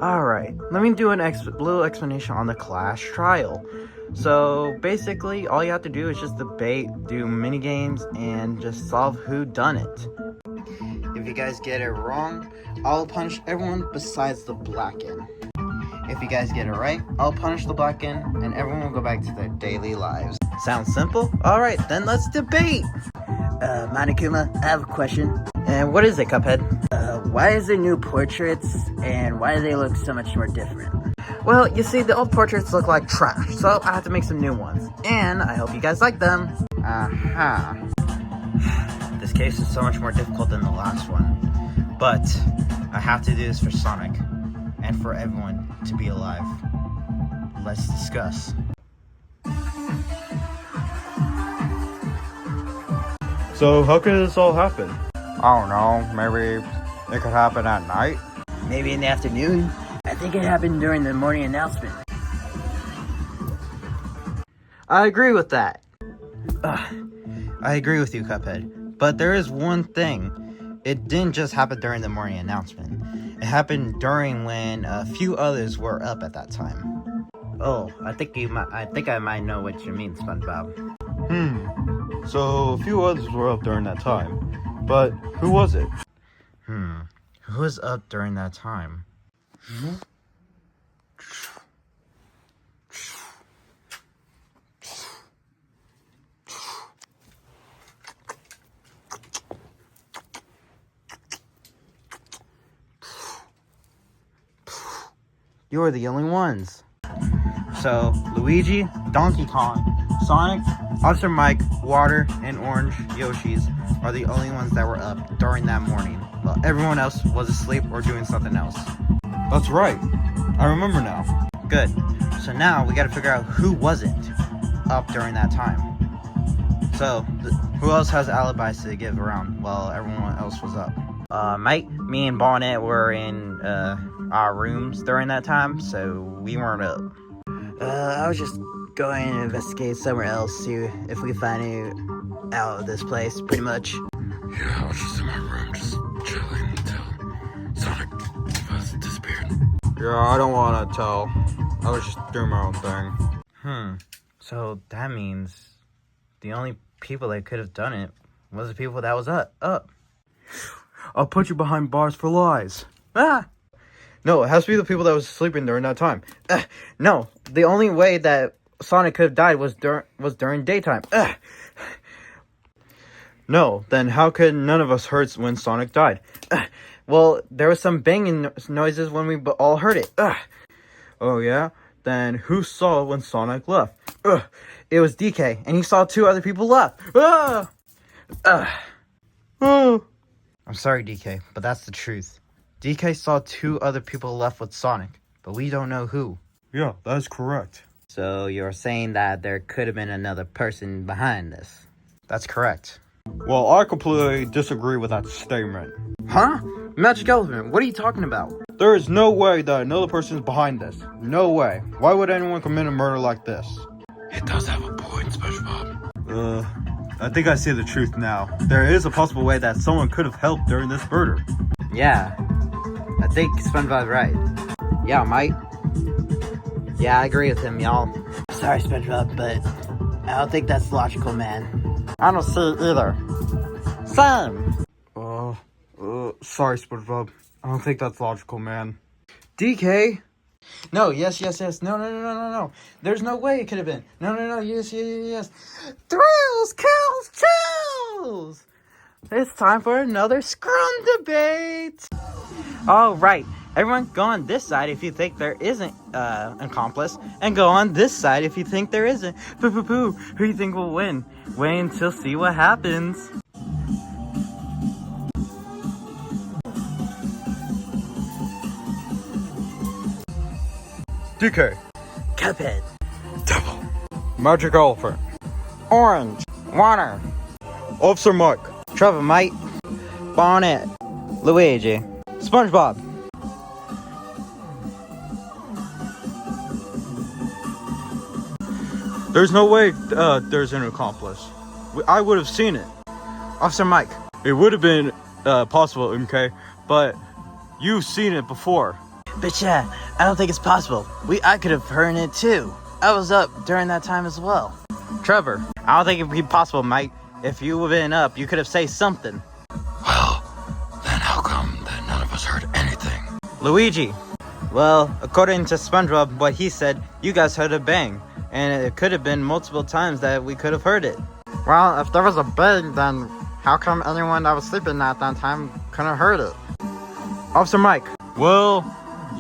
Alright, let me do a little explanation on the Clash trial. So basically, all you have to do is just debate, do mini games, and just solve who done it. If you guys get it wrong, I'll punish everyone besides the Blacken. If you guys get it right, I'll punish the Blacken, and everyone will go back to their daily lives. Sounds simple? Alright, then let's debate! Monokuma, I have a question. And what is it, Cuphead? Why is there new portraits, and why do they look so much more different? Well, you see, the old portraits look like trash, so I have to make some new ones. And I hope you guys like them. Aha. This case is so much more difficult than the last one. But I have to do this for Sonic, and for everyone to be alive. Let's discuss. So how could this all happen? I don't know, maybe it could happen at night? Maybe in the afternoon? I think it happened during the morning announcement. I agree with that. I agree with you, Cuphead. But there is one thing. It didn't just happen during the morning announcement. It happened during when a few others were up at that time. Oh, I think I might know what you mean, SpongeBob. So a few others were up during that time. But who was it? Who was up during that time? You're the only ones. So, Luigi, Donkey Kong, Sonic, Officer Mike, Water, and Orange Yoshis are the only ones that were up during that morning, while everyone else was asleep or doing something else. That's right. I remember now. Good. So now we gotta figure out who wasn't up during that time. So, who else has alibis to give around while everyone else was up? Mike, me and Bonnet were in our rooms during that time, so we weren't up. I was just going to investigate somewhere else, see if we could find you out of this place, pretty much. Yeah, I was just in my room, just chilling until Sonic disappeared. Yeah, I don't want to tell. I was just doing my own thing. So that means the only people that could have done it was the people that was up. I'll put you behind bars for lies. Ah! No, it has to be the people that was sleeping during that time. No, the only way that Sonic could have died was during daytime. No, then how could none of us heard when Sonic died? Well, there was some banging noises when we all heard it. Oh yeah? Then who saw when Sonic left? It was DK, and he saw two other people left. I'm sorry, DK, but that's the truth. DK saw two other people left with Sonic, but we don't know who. Yeah, that is correct. So you're saying that there could have been another person behind this? That's correct. Well, I completely disagree with that statement. Huh? Magic Elephant, what are you talking about? There is no way that another person is behind this. No way. Why would anyone commit a murder like this? It does have a point, SpongeBob. I think I see the truth now. There is a possible way that someone could have helped during this murder. Yeah, I think SpongeBob's right. Yeah, Mike. Yeah, I agree with him, y'all. Sorry, SpongeBob, but I don't think that's logical, man. I don't see it either. Same. Sorry, SpongeBob. I don't think that's logical, man. DK? No, yes. No. There's no way it could have been. No, yes. Thrills, kills, chills! It's time for another Scrum debate! All right, everyone go on this side if you think there isn't an accomplice, and go on this side if you think there isn't. Who do you think will win? Wait until see what happens. DK. Cuphead. Devil. Magic Elephant. Orange, Water, Officer Mike. Trevor, Mike, Bonnet, Luigi, SpongeBob. There's no way there's an accomplice. I would have seen it. Officer Mike. It would have been possible, okay? But you've seen it before. But yeah, I don't think it's possible. I could have heard it too. I was up during that time as well. Trevor, I don't think it'd be possible, Mike. If you would have been up, you could have said something. Well, then how come that none of us heard anything? Luigi. Well, according to SpongeBob, what he said, you guys heard a bang. And it could have been multiple times that we could have heard it. Well, if there was a bang, then how come anyone that was sleeping at that time couldn't have heard it? Officer Mike. Well,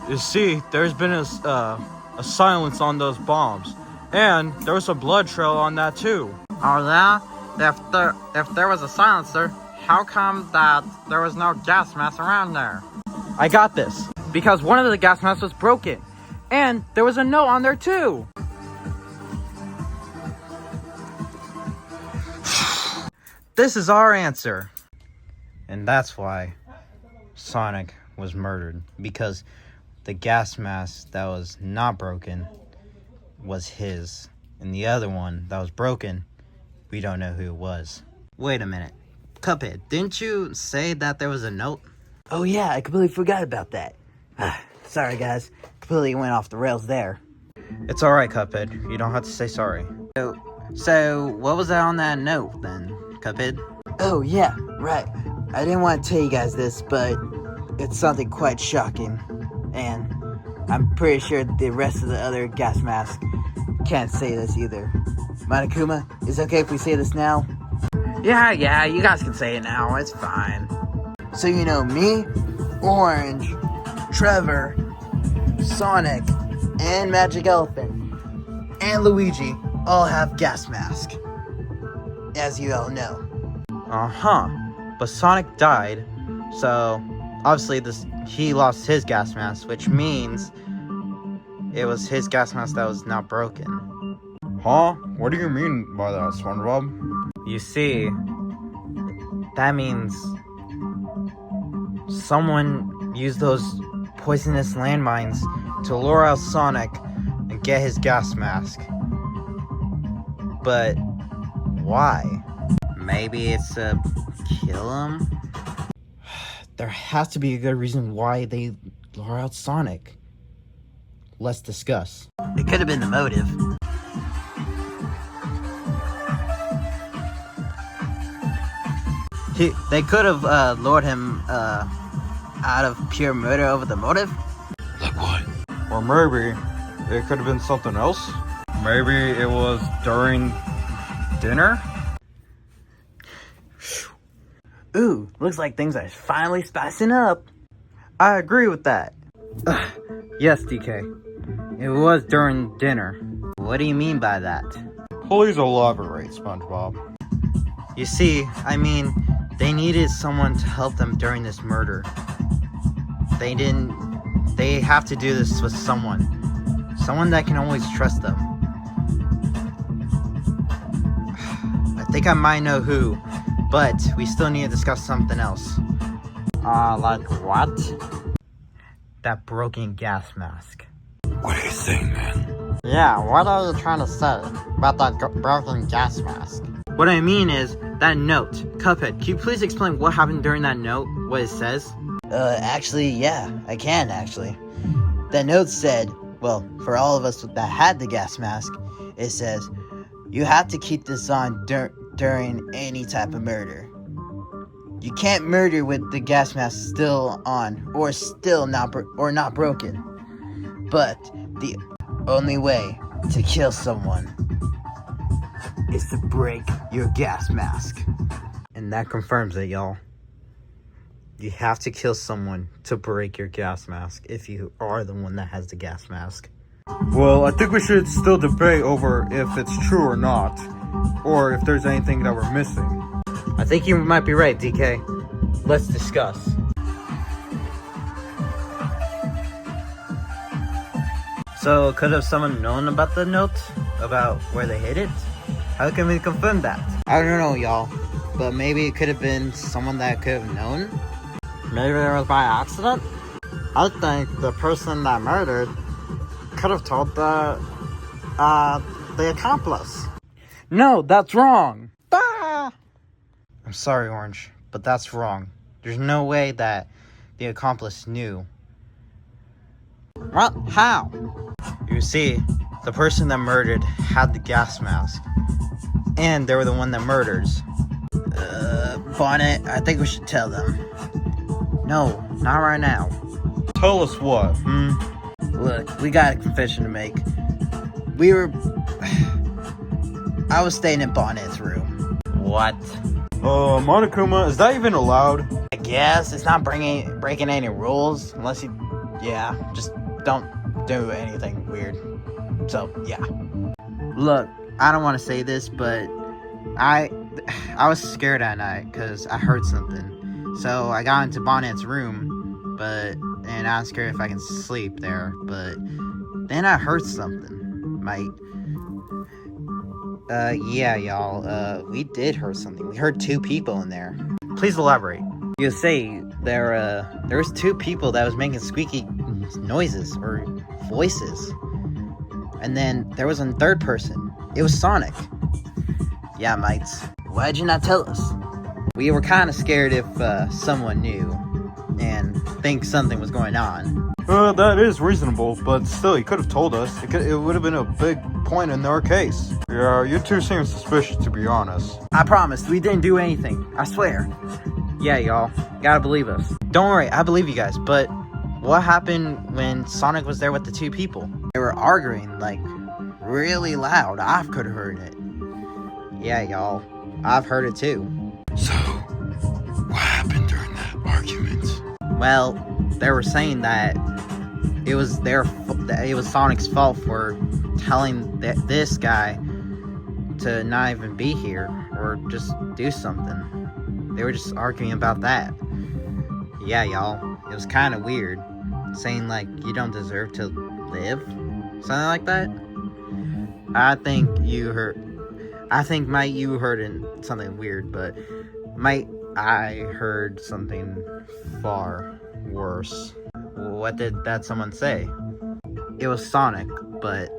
you see, there's been a silence on those bombs. And there was a blood trail on that too. Oh yeah? If there was a silencer, how come that there was no gas mask around there? I got this. Because one of the gas masks was broken. And there was a note on there too. This is our answer. And that's why Sonic was murdered. Because the gas mask that was not broken was his. And the other one that was broken, we don't know who it was. Wait a minute. Cuphead, didn't you say that there was a note? Oh yeah, I completely forgot about that. Sorry guys, completely went off the rails there. It's alright, Cuphead. You don't have to say sorry. So what was that on that note then, Cuphead? Oh yeah, right. I didn't want to tell you guys this, but it's something quite shocking. And I'm pretty sure the rest of the other gas masks can't say this either. Monokuma, is it okay if we say this now? Yeah, you guys can say it now. It's fine. So you know, me, Orange, Trevor, Sonic, and Magic Elephant, and Luigi all have gas masks, as you all know. Uh-huh. But Sonic died, so obviously he lost his gas mask, which means it was his gas mask that was not broken. Huh? What do you mean by that, SpongeBob? You see, that means someone used those poisonous landmines to lure out Sonic and get his gas mask. But why? Maybe it's to kill him? There has to be a good reason why they lure out Sonic. Let's discuss. It could have been the motive. They could have lured him out of pure murder over the motive. Like what? Or maybe it could have been something else? Maybe it was during dinner? Ooh, looks like things are finally spicing up. I agree with that. Yes, DK. It was during dinner. What do you mean by that? Please elaborate, SpongeBob. You see, they needed someone to help them during this murder. They have to do this with someone. Someone that can always trust them. I think I might know who, but we still need to discuss something else. Like what? That broken gas mask. What are you saying, man? Yeah, what are you trying to say about that broken gas mask? What I mean is, that note. Cuphead, can you please explain what happened during that note? What it says? Actually, yeah, I can, actually. That note said, well, for all of us that had the gas mask, it says, you have to keep this on during any type of murder. You can't murder with the gas mask still on, or still not broken. But the only way to kill someone is to break your gas mask. And that confirms it, y'all. You have to kill someone to break your gas mask if you are the one that has the gas mask. Well, I think we should still debate over if it's true or not, or if there's anything that we're missing. I think you might be right, DK. Let's discuss. So, could have someone known about the note? About where they hid it? How can we confirm that? I don't know, y'all. But maybe it could have been someone that could have known? Maybe it was by accident? I think the person that murdered could have told the accomplice. No, that's wrong. Ah! I'm sorry, Orange, but that's wrong. There's no way that the accomplice knew What? How? You see, the person that murdered had the gas mask. And they were the one that murders. Bonnet, I think we should tell them. No, not right now. Tell us what? Look, we got a confession to make. I was staying in Bonnet's room. What? Monokuma, is that even allowed? I guess it's not breaking any rules unless you, just don't do anything weird. So, yeah. Look, I don't want to say this, but I was scared that night because I heard something. So I got into Bonnet's room, and I was scared if I can sleep there. But then I heard something. Yeah, y'all. We did hear something. We heard two people in there. Please elaborate. You say there was two people that was making squeaky noises or voices. And then there was a third person. It was Sonic. Yeah, mates. Why'd you not tell us? We were kind of scared if someone knew and think something was going on. That is reasonable, but still, you could have told us. It would have been a big point in our case. Yeah, you two seem suspicious, to be honest. I promise, we didn't do anything. I swear. Yeah, y'all. Gotta believe us. Don't worry, I believe you guys, but what happened when Sonic was there with the two people? They were arguing, like, really loud. I could have heard it. Yeah, y'all. I've heard it too. So, what happened during that argument? Well, they were saying that it was Sonic's fault for telling this guy to not even be here or just do something. They were just arguing about that. Yeah, y'all. It was kind of weird. Saying, like, you don't deserve to live? Something like that? I think you heard something weird, but I heard something far worse. What did that someone say? It was Sonic, but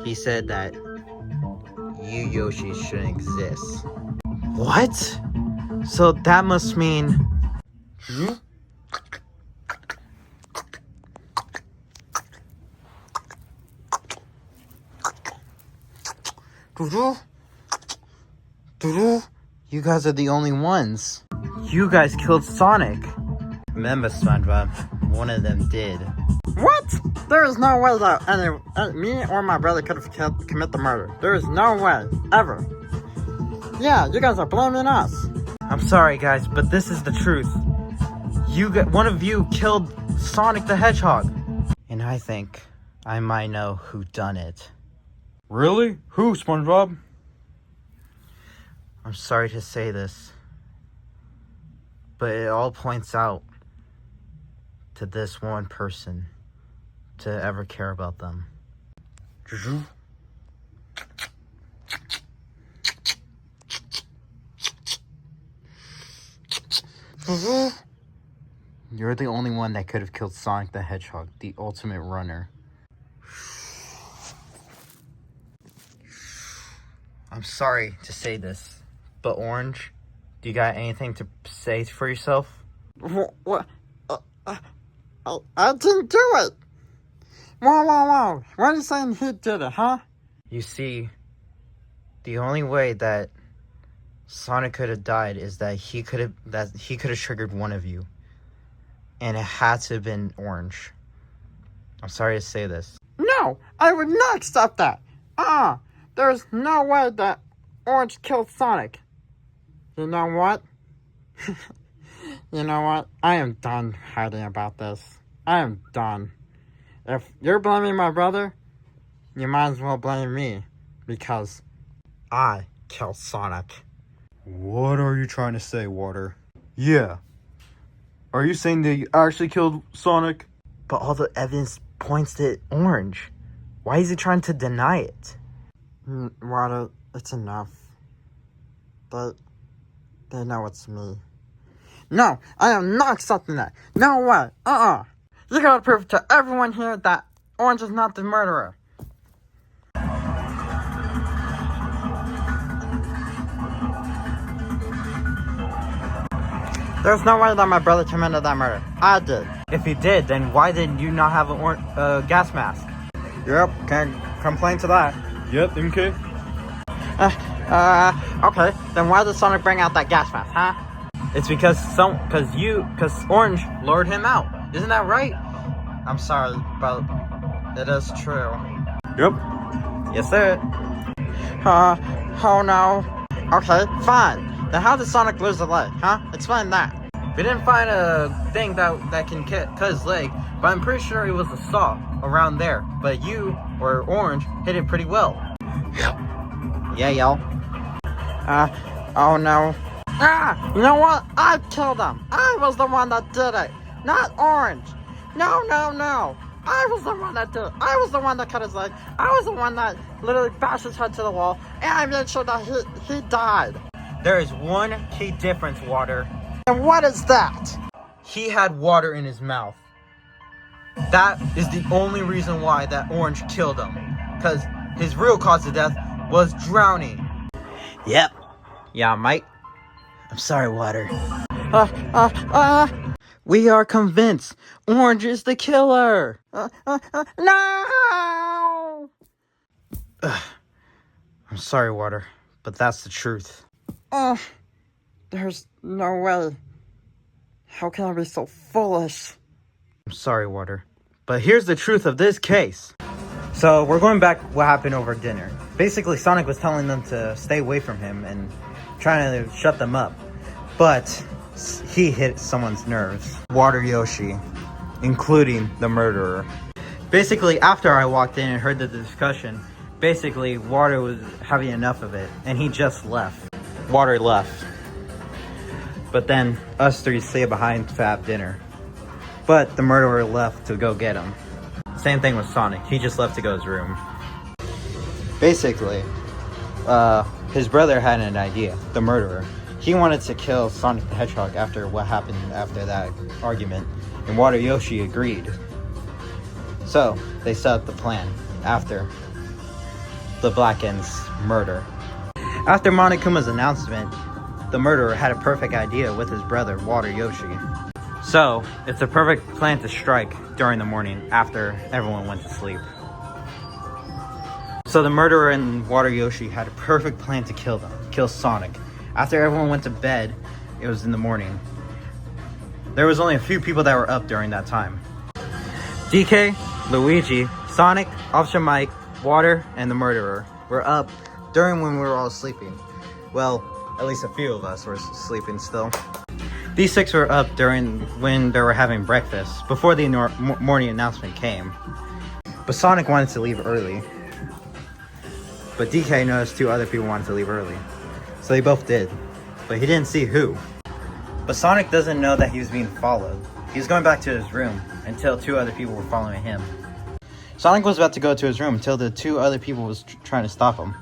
he said that you Yoshis shouldn't exist. What? So that must mean... You guys are the only ones. You guys killed Sonic. Remember, SpongeBob, one of them did. What? There is no way that me or my brother could have committed the murder. There is no way, ever. Yeah, you guys are blaming us. I'm sorry, guys, but this is the truth. One of you killed Sonic the Hedgehog. And I think I might know who done it. Really? Who, SpongeBob? I'm sorry to say this, but it all points out to this one person to ever care about them. You're the only one that could have killed Sonic the Hedgehog, the ultimate runner. I'm sorry to say this, but Orange, do you got anything to say for yourself? What? I didn't do it. Whoa. What are you saying he did it, huh? You see, the only way that Sonic could have died is that he could have triggered one of you. And it had to have been Orange. I'm sorry to say this. No, I would not accept that. There's no way that Orange killed Sonic. You know what? You know what? I am done hiding about this. I am done. If you're blaming my brother, you might as well blame me. Because I killed Sonic. What are you trying to say, Water? Yeah. Are you saying that you actually killed Sonic? But all the evidence points to Orange. Why is he trying to deny it? Water, it's enough. They know it's me. No, I am not accepting that. No way. You gotta prove to everyone here that Orange is not the murderer. There's no way that my brother committed that murder. I did. If you did, then why did you not have a gas mask? Yep, can't complain to that. Yep, MK. Okay, then why did Sonic bring out that gas mask, huh? It's because Orange lured him out. Isn't that right? I'm sorry, but it is true. Yep. Yes, sir. Oh no. Okay, fine. Then how did Sonic lose a leg, huh? Explain that. We didn't find a thing that can cut his leg, but I'm pretty sure it was a saw around there. But you, or Orange, hit it pretty well. Yeah, y'all. Oh no. You know what? I killed him. I was the one that did it, not Orange. No. I was the one that did it. I was the one that cut his leg. I was the one that literally bashed his head to the wall, and I made sure that he died. There is one key difference, Water. And what is that? He had water in his mouth. That is the only reason why that Orange killed him. Because his real cause of death was drowning. Yep. Yeah, mate. I'm sorry, Water. We are convinced Orange is the killer. No! I'm sorry, Water, but that's the truth. There's no way. How can I be so foolish? I'm sorry, Water, but here's the truth of this case. So we're going back what happened over dinner. Basically, Sonic was telling them to stay away from him and trying to shut them up. But he hit someone's nerves. Water Yoshi, including the murderer. Basically, after I walked in and heard the discussion, basically Water was having enough of it and he just left. Water left. But then us three stayed behind to have dinner. But the murderer left to go get him. Same thing with Sonic. He just left to go to his room. Basically, his brother had an idea, the murderer. He wanted to kill Sonic the Hedgehog after what happened after that argument, and Water Yoshi agreed. So, they set up the plan after the Black End's murder. After Monokuma's announcement, the murderer had a perfect idea with his brother, Water Yoshi. So, it's a perfect plan to strike during the morning after everyone went to sleep. So the murderer and Water Yoshi had a perfect plan to kill Sonic. After everyone went to bed, it was in the morning. There was only a few people that were up during that time. DK, Luigi, Sonic, Officer Mike, Water, and the murderer were up during when we were all sleeping. Well, at least a few of us were sleeping still. These six were up during when they were having breakfast, before the morning announcement came. But Sonic wanted to leave early. But DK noticed two other people wanted to leave early. So they both did. But he didn't see who. But Sonic doesn't know that he was being followed. He was going back to his room until two other people were following him. Sonic was about to go to his room until the two other people was trying to stop him.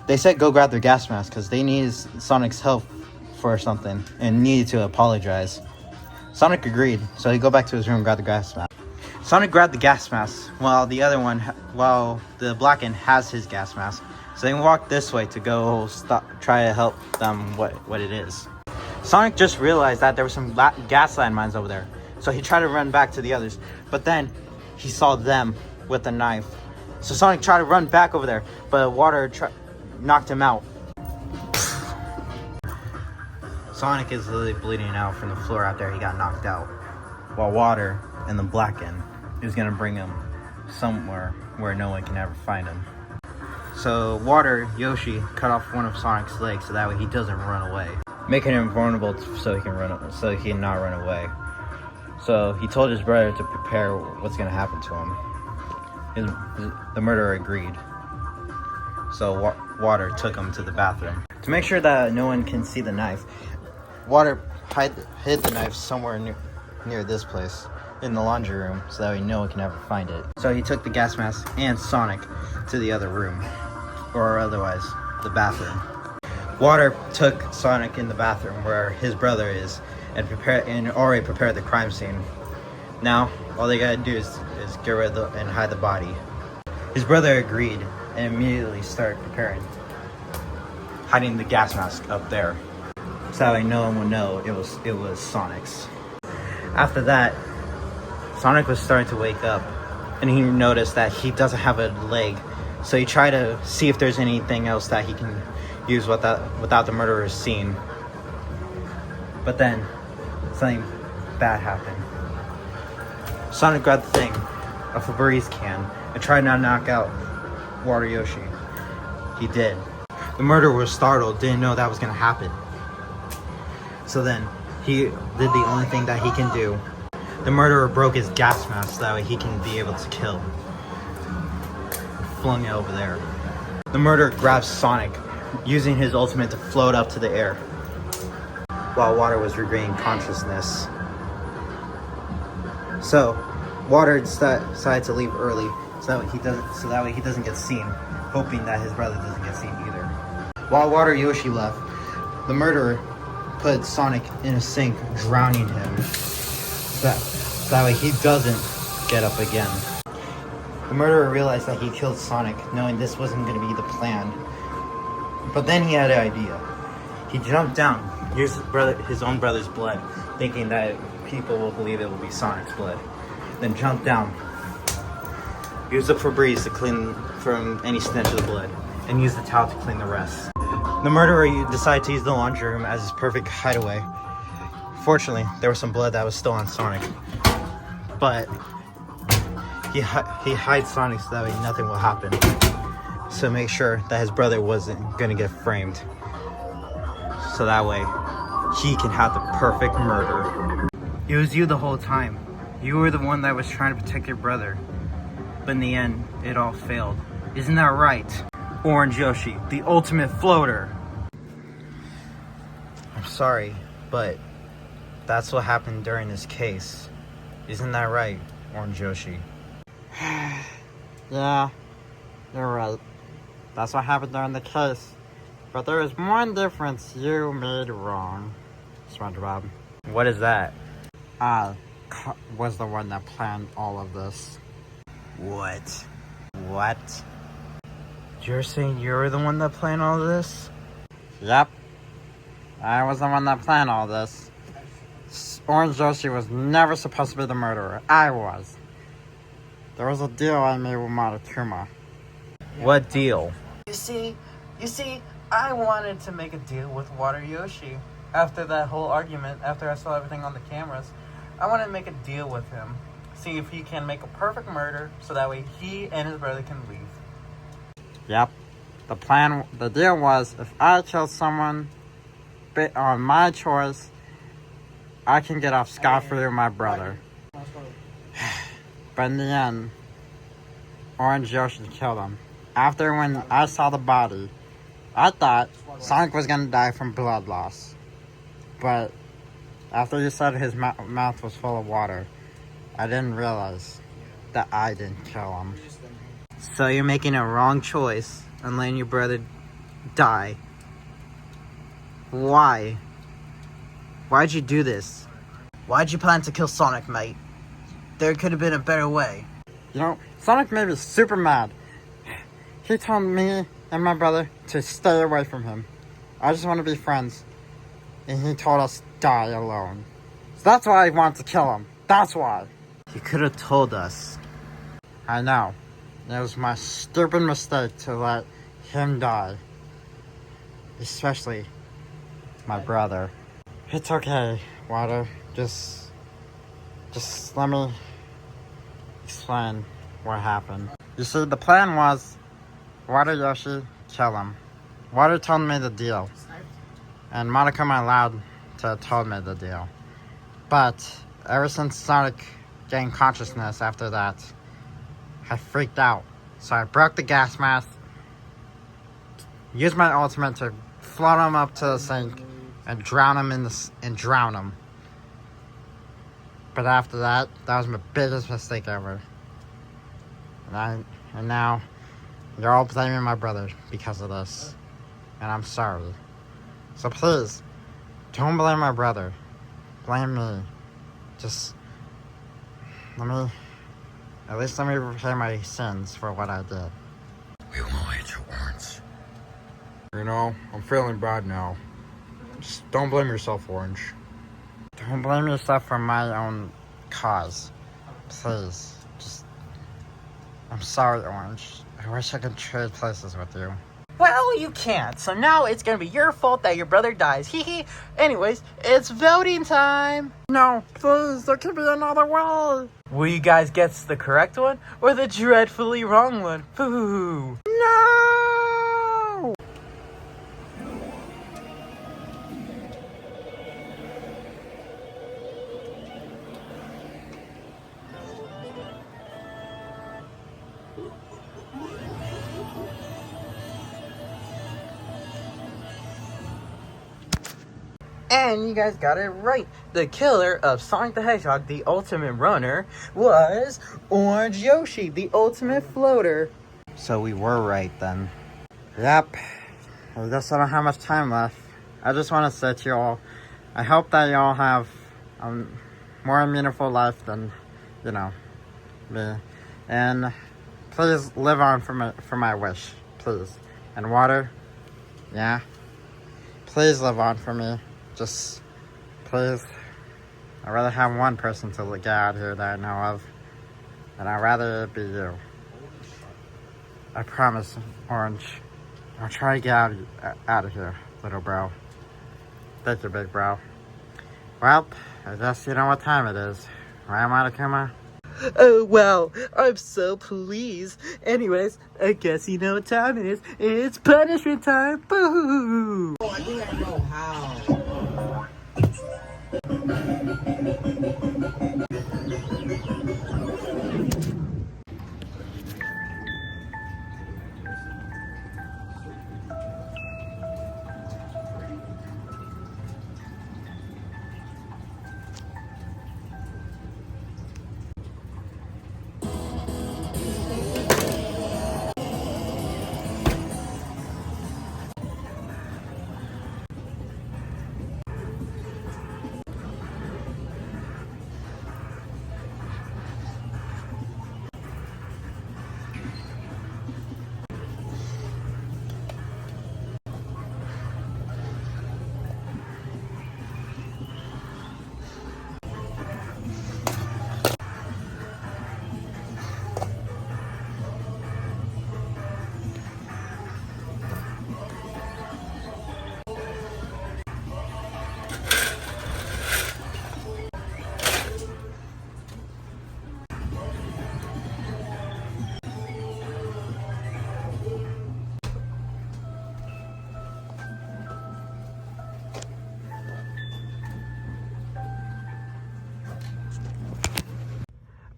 They said go grab their gas mask because they needed Sonic's help for something and needed to apologize. Sonic agreed, so he go back to his room and grab the gas mask. Sonic grabbed the gas mask while the Black End has his gas mask. So they walked this way to go try to help them what it is. Sonic just realized that there were some gas landmines over there. So he tried to run back to the others, but then he saw them with a knife. So Sonic tried to run back over there, but Water knocked him out. Sonic is literally bleeding out from the floor after he got knocked out, while Water and the Black End is going to bring him somewhere where no one can ever find him. So Water Yoshi cut off one of Sonic's legs so that way he doesn't run away, making him vulnerable so he can not run away. So he told his brother to prepare what's going to happen to him. The murderer agreed. So Water took him to the bathroom. To make sure that no one can see the knife, Water hid the knife somewhere near this place in the laundry room so that way no one can ever find it. So he took the gas mask and Sonic to the other room, or otherwise the bathroom. Water took Sonic in the bathroom where his brother is and already prepared the crime scene. Now all they gotta do is get rid of and hide the body. His brother agreed and immediately started hiding the gas mask up there, so that way no one would know it was Sonic's. After that, Sonic was starting to wake up, and he noticed that he doesn't have a leg. So he tried to see if there's anything else that he can use without the murderer's scene. But then, something bad happened. Sonic grabbed the thing, a Febreze can, and tried to knock out Water Yoshi. He did. The murderer was startled, didn't know that was going to happen. So then, he did the only thing that he can do. The murderer broke his gas mask so that way he can be able to kill. Flung it over there. The murderer grabs Sonic, using his ultimate to float up to the air, while Water was regaining consciousness. So, Water decided to leave early so that way he doesn't get seen, hoping that his brother doesn't get seen either. While Water Yoshi left, the murderer put Sonic in a sink, drowning him. So that way he doesn't get up again. The murderer realized that he killed Sonic, knowing this wasn't going to be the plan. But then he had an idea. He jumped down, used his own brother's blood, thinking that people will believe it will be Sonic's blood. Then jumped down, used the Febreze to clean from any stench of the blood, and used the towel to clean the rest. The murderer decided to use the laundry room as his perfect hideaway. Fortunately, there was some blood that was still on Sonic, but he hides Sonic so that way nothing will happen. So make sure that his brother wasn't gonna get framed, so that way he can have the perfect murder. It was you the whole time. You were the one that was trying to protect your brother, but in the end, it all failed. Isn't that right? Orange Yoshi, the ultimate floater. I'm sorry, but that's what happened during this case. Isn't that right, Orange Yoshi? Yeah, you're right. That's what happened during the case. But there is one difference you made wrong, SpongeBob. What is that? I was the one that planned all of this. What? What? You're saying you're the one that planned all this? Yep. I was the one that planned all this. Orange Yoshi was never supposed to be the murderer. I was. There was a deal I made with Monokuma. What deal? You see, I wanted to make a deal with Water Yoshi. After that whole argument, after I saw everything on the cameras, I wanted to make a deal with him. See if he can make a perfect murder, so that way he and his brother can leave. Yep. The deal was, if I kill someone on my choice, I can get off scot-free with my brother. But in the end, Orange Yoshi killed him. After when I saw the body, I thought Sonic was gonna die from blood loss. But after you said his mouth was full of water, I didn't realize that I didn't kill him. So you're making a wrong choice and letting your brother die. Why? Why'd you do this? Why'd you plan to kill Sonic, mate? There could have been a better way. You know, Sonic made me super mad. He told me and my brother to stay away from him. I just want to be friends. And he told us die alone. So that's why I wanted to kill him. That's why. You could have told us. I know. It was my stupid mistake to let him die. Especially my brother. It's okay, Water. Just let me explain what happened. You see, the plan was Water Yoshi, kill him. Water told me the deal. And Monokuma allowed to told me the deal. But ever since Sonic gained consciousness after that, I freaked out. So I broke the gas mask, used my ultimate to float him up to the sink and drown him. But after that, that was my biggest mistake ever. And now you're all blaming my brother because of this. And I'm sorry. So please, don't blame my brother. Blame me. Just at least let me repay my sins for what I did. We won't hit you, Orange. You know, I'm feeling bad now. Just don't blame yourself, Orange. Don't blame yourself for my own cause. Please. I'm sorry, Orange. I wish I could trade places with you. Well, you can't. So now it's gonna be your fault that your brother dies. Hee hee. Anyways, it's voting time. No, please, there could be another way. Will you guys guess the correct one or the dreadfully wrong one? Boo. No! And you guys got it right. The killer of Sonic the Hedgehog, the ultimate runner, was Orange Yoshi, the ultimate floater. So we were right then. Yep. I guess I don't have much time left. I just want to say to y'all, I hope that y'all have a more meaningful life than, me. And please live on for my wish, please. And water, yeah. Please live on for me. Just, please. I'd rather have one person to get out here that I know of. And I'd rather it be you. I promise, Orange. I'll try to get out of here, little bro. Thank you, big bro. Well, I guess you know what time it is. Right, Monokuma? Oh, wow. I'm so pleased. Anyways, I guess you know what time it is. It's punishment time. Boo! Oh, I think I know how.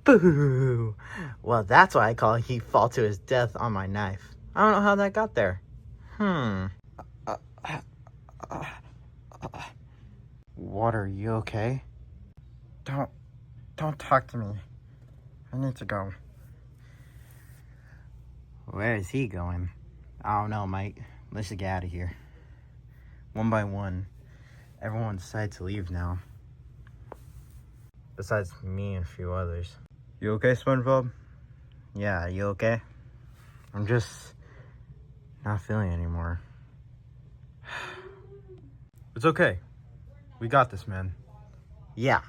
Boo! Well, that's why I call he fall to his death on my knife. I don't know how that got there. Water, you okay? Don't talk to me. I need to go. Where is he going? I don't know, Mike. Let's just get out of here. One by one, everyone decided to leave now. Besides me and a few others. You okay, SpongeBob? Yeah, you okay? I'm just not feeling anymore. It's okay. We got this, man. Yeah.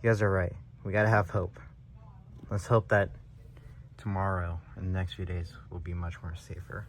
You guys are right. We gotta have hope. Let's hope that tomorrow and the next few days will be much more safer.